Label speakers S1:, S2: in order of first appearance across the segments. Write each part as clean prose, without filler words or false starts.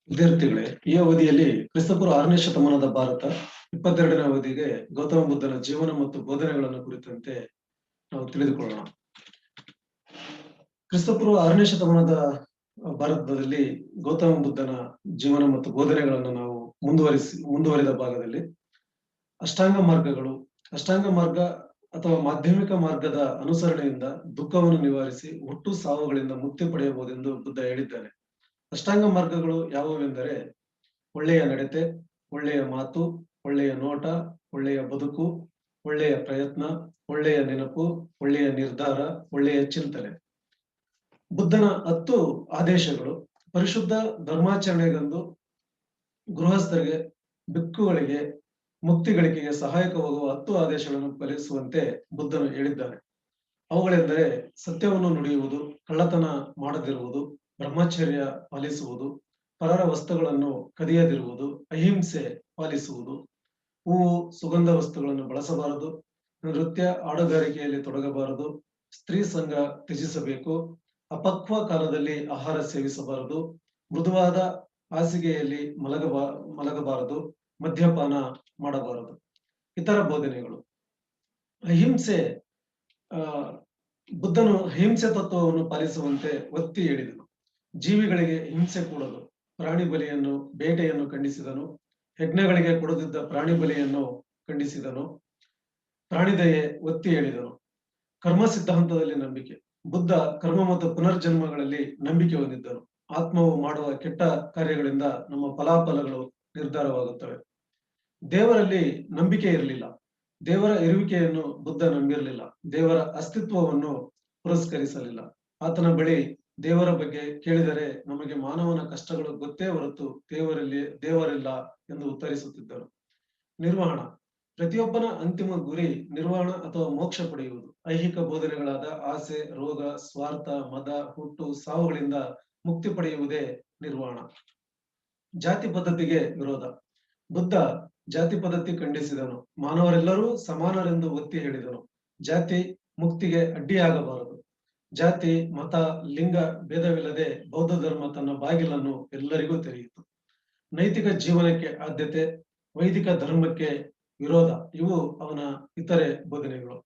S1: ವಿದ್ಯಾರ್ಥಿಗಳೇ, ಈ ಅವಧಿಯಲ್ಲಿ ಕ್ರಿಸ್ತಪೂರ್ವ 6ನೇ ಶತಮಾನದ ಭಾರತ, 22ನೇ ಅವಧಿಗೆ ಗೌತಮ ಬುದ್ಧನ ಜೀವನ ಮತ್ತು ಬೋಧನೆಗಳನ್ನು ಕುರಿತಂತೆ ನಾವು ತಿಳಿದುಕೊಳ್ಳೋಣ. ಕ್ರಿಸ್ತಪೂರ್ವ 6ನೇ ಶತಮಾನದ ಭಾರತದಲ್ಲಿ ಗೌತಮ ಬುದ್ಧನ ಜೀವನ ಮತ್ತು ಬೋಧನೆಗಳನ್ನು ನಾವು ಮುಂದುವರಿದ ಭಾಗದಲ್ಲಿ ಅಷ್ಟಾಂಗ ಮಾರ್ಗಗಳು, ಅಷ್ಟಾಂಗ ಮಾರ್ಗ ಅಥವಾ ಮಾಧ್ಯಮಿಕ ಮಾರ್ಗದ ಅನುಸರಣೆಯಿಂದ ದುಃಖವನ್ನು ನಿವಾರಿಸಿ ಹುಟ್ಟು ಸಾವುಗಳಿಂದ ಮುಕ್ತಿ ಪಡೆಯಬಹುದೆಂದು ಬುದ್ಧ ಹೇಳಿದ್ದಾನೆ. ಅಷ್ಟಾಂಗ ಮಾರ್ಗಗಳು ಯಾವುವೆಂದರೆ ಒಳ್ಳೆಯ ನಡತೆ, ಒಳ್ಳೆಯ ಮಾತು, ಒಳ್ಳೆಯ ನೋಟ, ಒಳ್ಳೆಯ ಬದುಕು, ಒಳ್ಳೆಯ ಪ್ರಯತ್ನ, ಒಳ್ಳೆಯ ನೆನಪು, ಒಳ್ಳೆಯ ನಿರ್ಧಾರ, ಒಳ್ಳೆಯ ಚಿಂತನೆ. ಬುದ್ಧನ 10 ಆದೇಶಗಳು ಪರಿಶುದ್ಧ ಧರ್ಮಾಚರಣೆಗೆಂದು ಗೃಹಸ್ಥರಿಗೆ, ಭಿಕ್ಕುಗಳಿಗೆ, ಮುಕ್ತಿ ಗಳಿಕೆಗೆ ಸಹಾಯಕವಾಗುವ 10 ಆದೇಶಗಳನ್ನು ಪಾಲಿಸುವಂತೆ ಬುದ್ಧನು ಹೇಳಿದ್ದಾನೆ. ಅವುಗಳೆಂದರೆ ಸತ್ಯವನ್ನು ನುಡಿಯುವುದು, ಕಳ್ಳತನ ಮಾಡದಿರುವುದು, ಬ್ರಹ್ಮಚರ್ಯ ಪಾಲಿಸುವುದು, ಪರರ ವಸ್ತುಗಳನ್ನು ಕದಿಯದಿರುವುದು, ಅಹಿಂಸೆ ಪಾಲಿಸುವುದು, ಹೂವು ಸುಗಂಧ ವಸ್ತುಗಳನ್ನು ಬಳಸಬಾರದು, ನೃತ್ಯ ಹಾಡುಗಾರಿಕೆಯಲ್ಲಿ ತೊಡಗಬಾರದು, ಸ್ತ್ರೀ ಸಂಘ ತ್ಯಜಿಸಬೇಕು, ಅಪಕ್ವ ಕಾಲದಲ್ಲಿ ಆಹಾರ ಸೇವಿಸಬಾರದು, ಮೃದುವಾದ ಹಾಸಿಗೆಯಲ್ಲಿ ಮಲಗಬಾರದು, ಮದ್ಯಪಾನ ಮಾಡಬಾರದು. ಇತರ ಬೋಧನೆಗಳು. ಅಹಿಂಸೆ ಬುದ್ಧನು ಅಹಿಂಸೆ ತತ್ವವನ್ನು ಪಾಲಿಸುವಂತೆ ಒತ್ತಿ ಹೇಳಿದನು. ಜೀವಿಗಳಿಗೆ ಹಿಂಸೆ ಕೂಡದು. ಪ್ರಾಣಿ ಬಲಿಯನ್ನು, ಬೇಟೆಯನ್ನು ಖಂಡಿಸಿದನು. ಯಜ್ಞಗಳಿಗೆ ಕೊಡದಿದ್ದ ಪ್ರಾಣಿ ಬಲಿಯನ್ನು ಖಂಡಿಸಿದನು. ಪ್ರಾಣಿದಯೆ ಒತ್ತಿ ಹೇಳಿದನು. ಕರ್ಮ ಸಿದ್ಧಾಂತದಲ್ಲಿ ನಂಬಿಕೆ. ಬುದ್ಧ ಕರ್ಮ ಮತ್ತು ಪುನರ್ಜನ್ಮಗಳಲ್ಲಿ ನಂಬಿಕೆ ಹೊಂದಿದ್ದನು. ಆತ್ಮವು ಮಾಡುವ ಕೆಟ್ಟ ಕಾರ್ಯಗಳಿಂದ ನಮ್ಮ ಫಲಾಫಲಗಳು ನಿರ್ಧಾರವಾಗುತ್ತವೆ. ದೇವರಲ್ಲಿ ನಂಬಿಕೆ ಇರಲಿಲ್ಲ. ದೇವರ ಇರುವಿಕೆಯನ್ನು ಬುದ್ಧ ನಂಬಿರಲಿಲ್ಲ. ದೇವರ ಅಸ್ತಿತ್ವವನ್ನು ಪುರಸ್ಕರಿಸಲಿಲ್ಲ. ಆತನ ಬಳಿ ದೇವರ ಬಗ್ಗೆ ಕೇಳಿದರೆ ನಮಗೆ ಮಾನವನ ಕಷ್ಟಗಳು ಗೊತ್ತೇ ಹೊರತು ದೇವರಿಲ್ಲ ಎಂದು ಉತ್ತರಿಸುತ್ತಿದ್ದರು. ನಿರ್ವಹಣ. ಪ್ರತಿಯೊಬ್ಬನ ಅಂತಿಮ ಗುರಿ ನಿರ್ವಾಣ ಅಥವಾ ಮೋಕ್ಷ ಪಡೆಯುವುದು. ಐಹಿಕ ಬೋಧನೆಗಳಾದ ಆಸೆ, ರೋಗ, ಸ್ವಾರ್ಥ, ಮದ, ಹುಟ್ಟು, ಸಾವುಗಳಿಂದ ಮುಕ್ತಿ ಪಡೆಯುವುದೇ ನಿರ್ವಾಣ. ಜಾತಿ ಪದ್ಧತಿಗೆ ವಿರೋಧ. ಬುದ್ಧ ಜಾತಿ ಪದ್ಧತಿ ಖಂಡಿಸಿದನು. ಮಾನವರೆಲ್ಲರೂ ಸಮಾನರೆಂದು ಒತ್ತಿ ಹೇಳಿದನು. ಜಾತಿ ಮುಕ್ತಿಗೆ ಅಡ್ಡಿಯಾಗಬಾರದು. ಜಾತಿ, ಮತ, ಲಿಂಗ ಭೇದವಿಲ್ಲದೆ ಬೌದ್ಧ ಧರ್ಮ ತನ್ನ ಬಾಗಿಲನ್ನು ಎಲ್ಲರಿಗೂ ತೆರೆಯಿತು. ನೈತಿಕ ಜೀವನಕ್ಕೆ ಆದ್ಯತೆ, ವೈದಿಕ ಧರ್ಮಕ್ಕೆ ವಿರೋಧ. ಇವು ಅವನ ಇತರೆ ಬೋಧನೆಗಳು.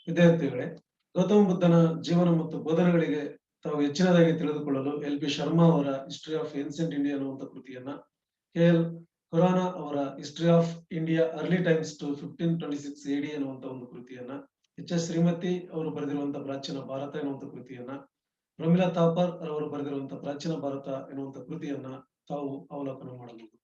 S1: ವಿದ್ಯಾರ್ಥಿಗಳೇ, ಗೌತಮ ಬುದ್ಧನ ಜೀವನ ಮತ್ತು ಬೋಧನೆಗಳಿಗೆ ತಾವು ಹೆಚ್ಚಿನದಾಗಿ ತಿಳಿದುಕೊಳ್ಳಲು LP ಶರ್ಮಾ ಅವರ ಹಿಸ್ಟರಿ ಆಫ್ ಏನ್ಸಿಯಂಟ್ ಇಂಡಿಯಾ ಅನ್ನುವಂಥ ಕೃತಿಯನ್ನ, KL ಖುರಾನಾ ಅವರ history of India early times to 1526 AD ಅನ್ನುವಂಥ ಒಂದು ಕೃತಿಯನ್ನ, HS ಶ್ರೀಮತಿ ಅವರು ಬರೆದಿರುವಂತಹ ಪ್ರಾಚೀನ ಭಾರತ ಎನ್ನುವಂಥ ಕೃತಿಯನ್ನ, ಪ್ರಮಿಳಾ ಥಾಪರ್ ಅವರು ಬರೆದಿರುವಂತಹ ಪ್ರಾಚೀನ ಭಾರತ ಎನ್ನುವಂಥ ಕೃತಿಯನ್ನ ತಾವು ಅವಲೋಕನ ಮಾಡಬಹುದು.